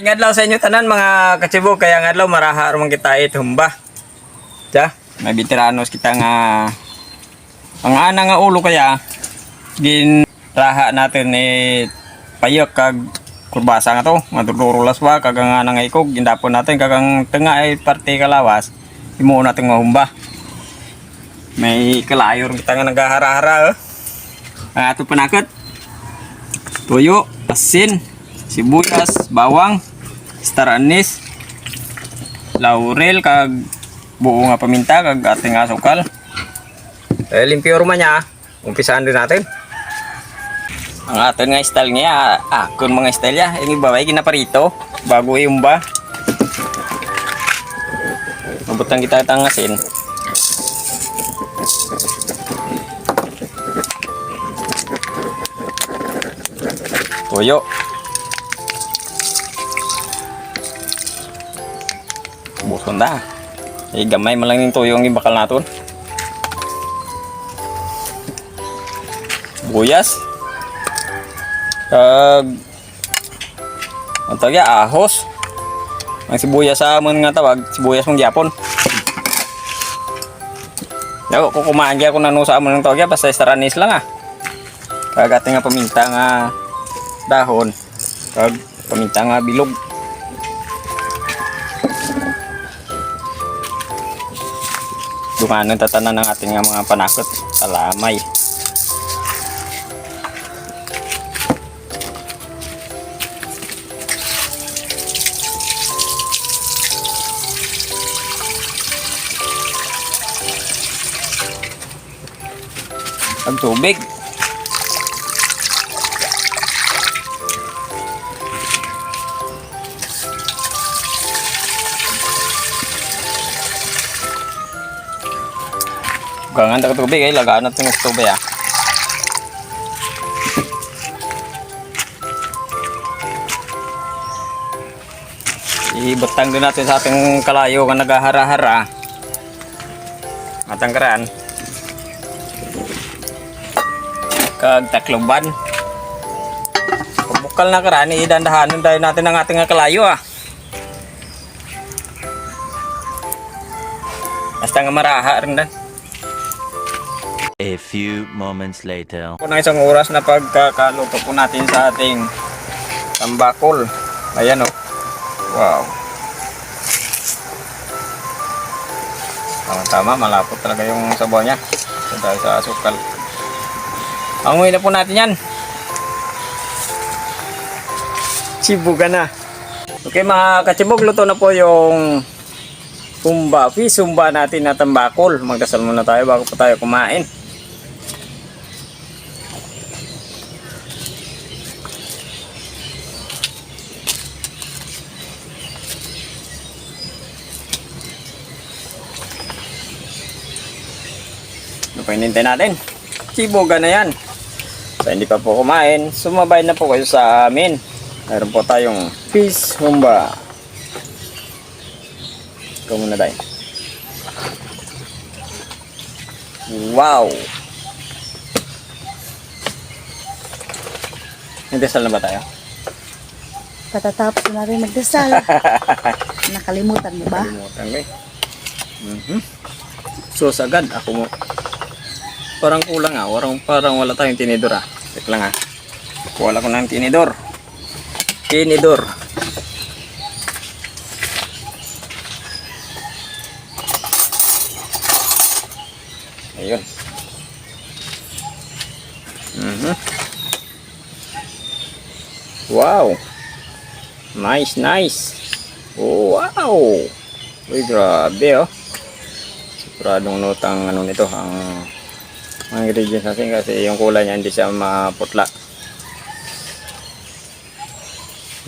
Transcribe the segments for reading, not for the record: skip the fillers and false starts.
adlaw sa inyo tanan mga katsibog, kaya nga adlaw maraha ramang kita itumba. Ja, may veteranos kita nga ang ana nga ulo kaya gin raha natin payok kag kurbasa nga to, madulurulas ba kag nga nga ikog gindapon natin kagang tenga ay parte kalawas imo natin mahumba. May kalayor kita nga nagahara-hara ang ato panakot. Tuyo, asin, sibuyas, bawang, star anise, laurel kag buo nga paminta kag ating asukal. Limpyo man niya, umpisaan din natin. Ang ating nga style niya, kung mga style niya, yung iba ay ginaparito bago iumba. Mabutang kita itang asin. Tuyo. Buson na. Gamay man lang yung tuyo ang ibakal natin. Buyas. Ang tawag ahos. Ang sibuyas sa amon nga tawag, sibuyas mong gyapon. Yaw ko kumain gyud ako nanu sa amon ng tawag basta star anise lang Kag ating nga paminta nga dahon kag paminta nga bilog. Dumanon tatanan ng ating nga mga panakot salamay. Ang tubig. Gangan ka tubig ay lagaan natin ng tubig Ibutang din natin sa ating kalayo nga nagahara-hara. Matangkaran. Kag takloban. Bukal na karani idandahanon tayo natin ang ating kalayo Basta nga maraha rin dan. A few moments later. Kung na isang oras na pagkakaluto po natin sa ating tambakol. Ayan Wow. Tama, malapot talaga yung sabaw niya. Dahil sa asukal. Anguin na po natin yan. Sibugan na. Okay mga katsibog, luto na po yung fish humba natin na tambakol. Magdasal muna tayo bago po tayo kumain. Hinintay natin. Sibugan na yan. So, hindi pa po kumain, sumabay na po kayo sa amin. Meron po tayong fish humba. Ikaw muna tayo. Wow! Nagdasal na ba tayo? Patatapos na rin magdasal. Nakalimutan mo ba? Nakalimutan ko So sagad ako mo. Parang kulang parang wala tayong tinidor Tek lang Wala ko ng tinidor. Ayun. Wow. Nice. Wow. Uy, grabe Siguradong notang nito ang mga ingredients natin kasi yung kulay niya hindi siya maputla.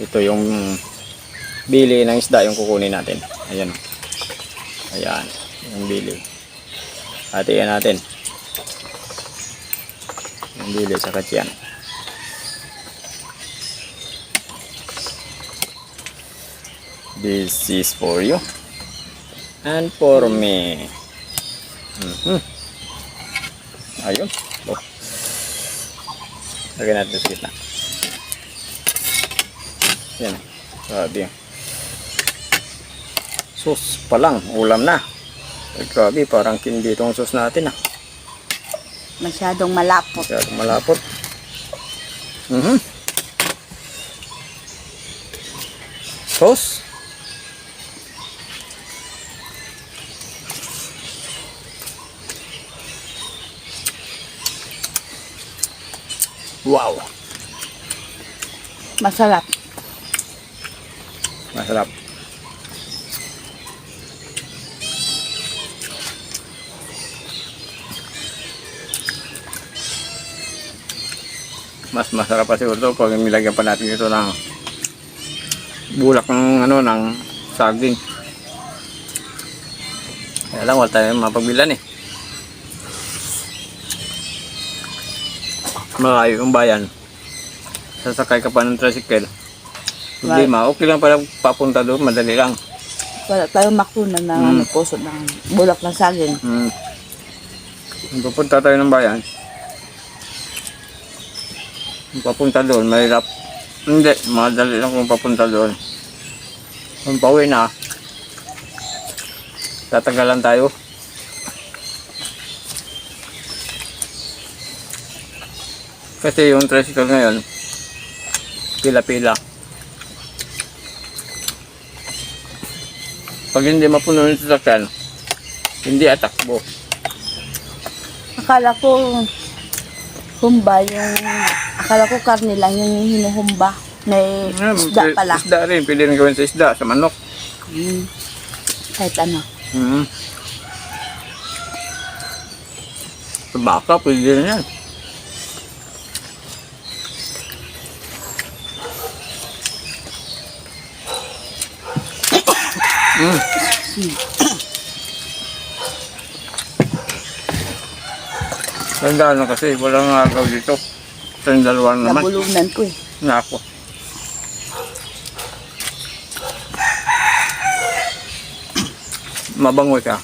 Ito yung bili ng isda yung kukunin natin. Ayan yung bili. Hatiin natin yung bili sa katsyan. This is for you and for me. Ayun. Lagyan natin sa gitna. Yan. Grabe. Sus pa lang, ulam na. Ay, grabe, parang kindi itong sus natin ah. Masyadong malapot. Masyadong malapot. Sus. Wow. Masarap. Masarap. Mas masarap pa siguro ito pag nilagyan pa natin ito ng bulak ng ano ng saging. Kaya lang wala tayong mapagbilan eh. Malayo yung bayan. Sasakay ka pa ng tricycle. Hindi okay lang pala papunta doon, madali lang. Wala tayong makunan ng puso ng bulak ng saging. Kung pupunta tayo ng bayan, kung papunta doon, mahirap. Hindi, madali lang kung papunta doon. Kung pauwi na, tatagalan tayo. Kasi yung tricycle ngayon, pila-pila. Pag hindi mapuno yung sasakyan, hindi atakbo. Akala ko akala ko karne lang yung hinuhumba. May isda pala. Isda rin, pwede rin gawin sa isda, sa manok. Kahit ano. Sa baka, pwede rin yan. Tandaan na kasi, walang agaw dito. Sa dalawa naman. Nabulunan ko eh. Nako. Mabango siya.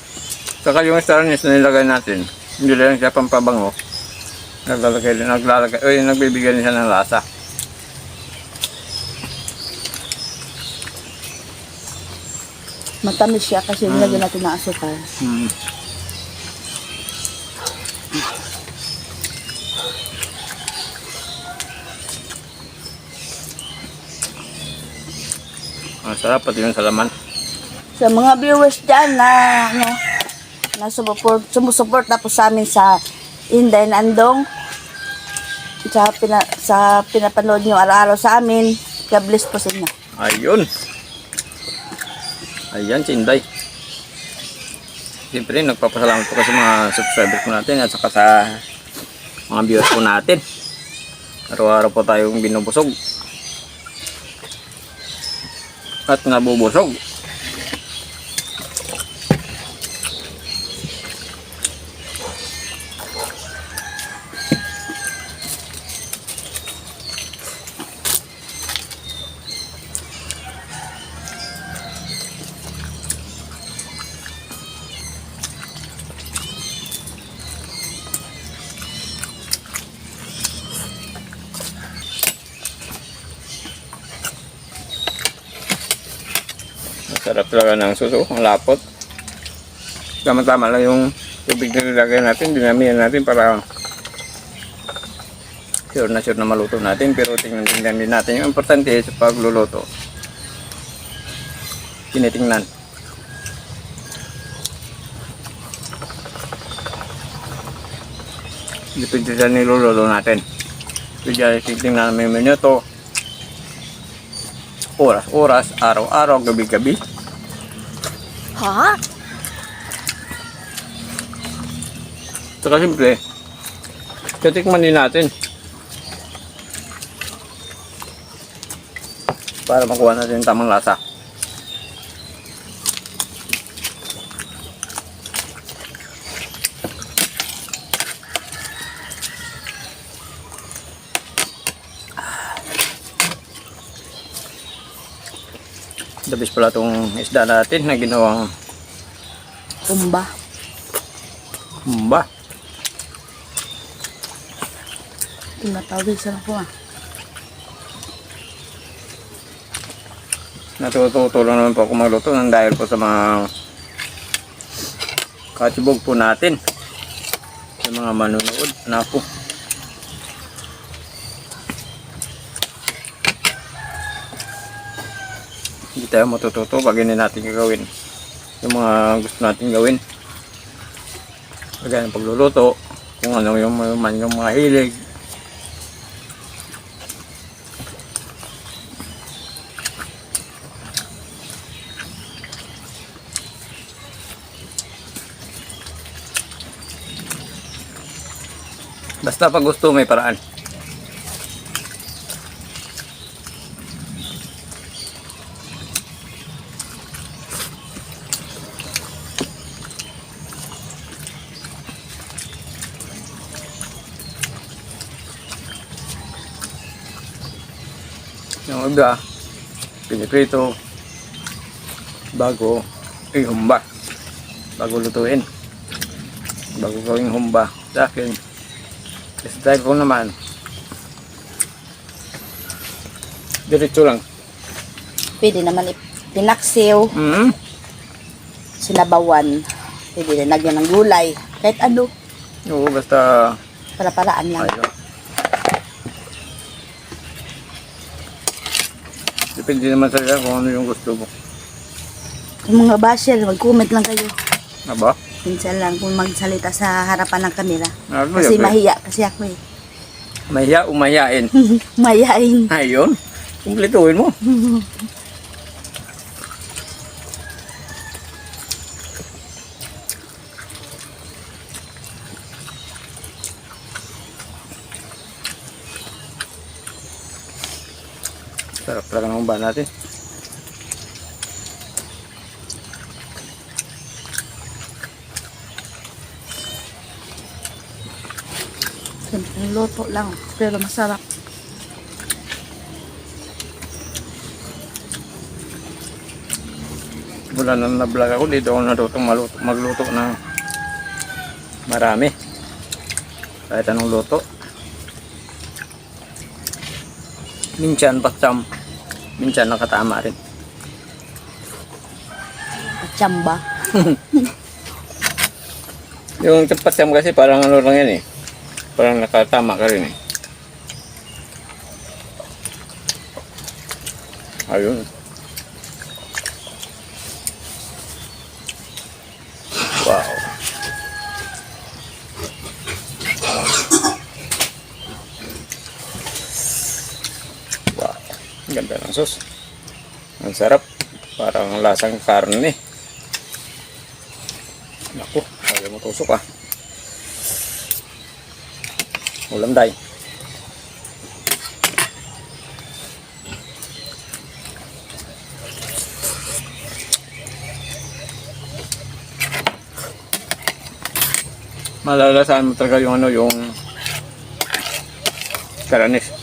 Saka yung starnis na nilagay natin, hindi lang siya pampabango. Nagbibigyan siya ng lasa. Matamis siya kasi nilagyan natin ng asukal. Ang sarap, pati yung salaman. Sa mga viewers dyan na sumusuport na po sa amin sa Inday Andong, sa pinapanood nyo araw-araw sa amin, God bless po sa inyo. Ayun. Ayan, Sinday. Siyempre, nagpapasalamat po kasi mga subscribers po natin at saka sa mga viewers po natin. Araw-araw po tayong binubusog. At nabubusog. Sarap talaga ng suso, ang lapot. Tama-tama lang yung tubig na nilagay natin, dinamihan natin para sure na maluto natin. Pero tingnan din natin yung importante sa pagluluto. Tinitingnan. Depende sa niluluto natin. Kaya titingnan namin yung minuto. Oras-oras, araw-araw, gabi-gabi. Ha? Saka siyempre, titikman din natin. Para makuha natin yung tamang lasa. Dabis pala itong isda natin na ginawang Umba. humba. Tinatawag sa po ah. Natututo lang naman po ako magluto nang dahil po sa mga katibog po natin. Sa mga manunood na po. Hindi tayo matututo pag hindi natin gagawin yung mga gusto natin gawin. Kagaya ng pagluluto, kung ano yung mga hilig. Basta pag gusto may paraan. Yung iba, piniprito bago ihumba, bago lutuin, bago gawing humba. Sa akin, style ko naman, diretso lang. Pwede naman pinaksiw, sinabawan. Pwede na lagyan ng gulay. Kahit ano, Oo, basta para-paraan lang. ayun. Depende naman sa iyo kung ano yung gusto mo. Yung mga basher, mag-comment lang kayo. Aba? Minsan lang kung magsalita sa harapan ng kamera. Ano Kasi yan, mahiya kasi ako eh. Mahiya o mahiyain? Mahiyain. Ayun, kumplituhin mo. Sarap talaga ng ba natin. Simpleng luto lang, pero masarap. Mula nang na-vlog ako, dito ako natutong magluto ng marami. Kahit anong luto. Minsan patsam, minsan nakatama rin. Chamba. Yung patsam kasi parang ano lang yan eh. Parang nakatama ka rin eh. Ayun. Wow. Wow. Ang ganda ng sauce. Ang sarap. Parang lasang karne. Naku, ayaw mo tusok ah. Ulam day. Malalasahan mo talaga yung ano, yung karanis.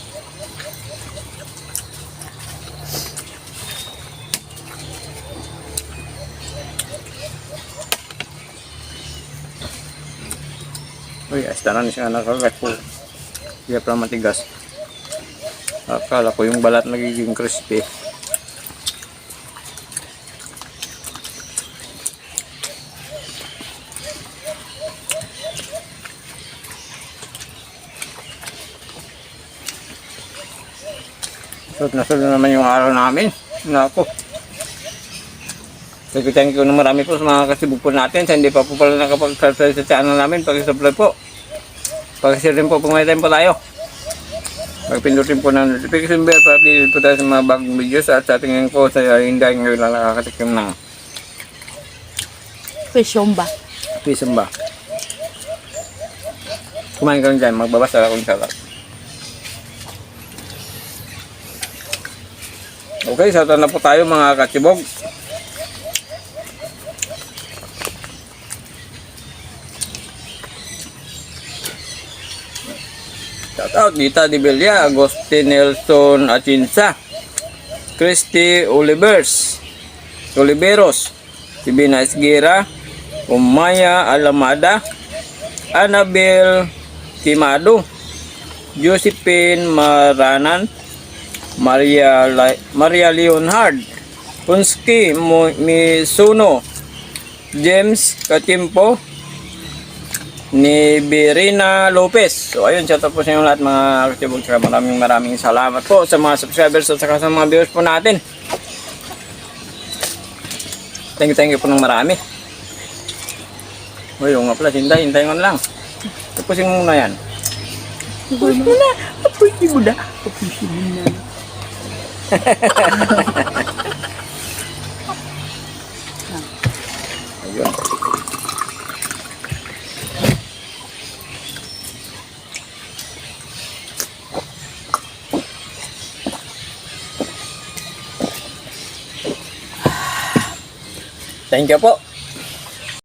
Uy, astanan siya nakagat po. Kaya pala matigas. Akala ko yung balat nagiging crispy. Sunod na sunod naman yung araw namin. Nako. Thank you na marami po sa mga kasibog po natin. Sa hindi pa po pala nakapag-subscribe sa channel namin, pag-subscribe po. Pag-share rin po kung may time po tayo. Magpindutin po ng notification bell para updated po tayo sa mga bagong videos. At sa tingin ko sa Inday ngayon lang nakakatikim ng Fishomba. Pisumba. Kumain ka rin dyan, magbabasa akong sarap. Okay, sa na po tayo mga katibog. Shout out Dita Dibelia, Agustin Nelson Achinsa, Christy Oliveros, Sibina Esguera, Umaya Alamada, Annabel Kimado, Josephine Maranan, Maria Leonhard, Punski Misuno, James Katimpo, ni Birina Lopez. So ayun, shout out po sa inyo lahat mga katibog. Saka maraming salamat po sa mga subscribers at saka sa mga viewers po natin. Thank you po ng marami. Uy, yung nga pala, hintay mo lang. Tapusin mo muna yan. Apusin mo na. Apusin mo na. Apusin mo na. Ayun. Thank you po.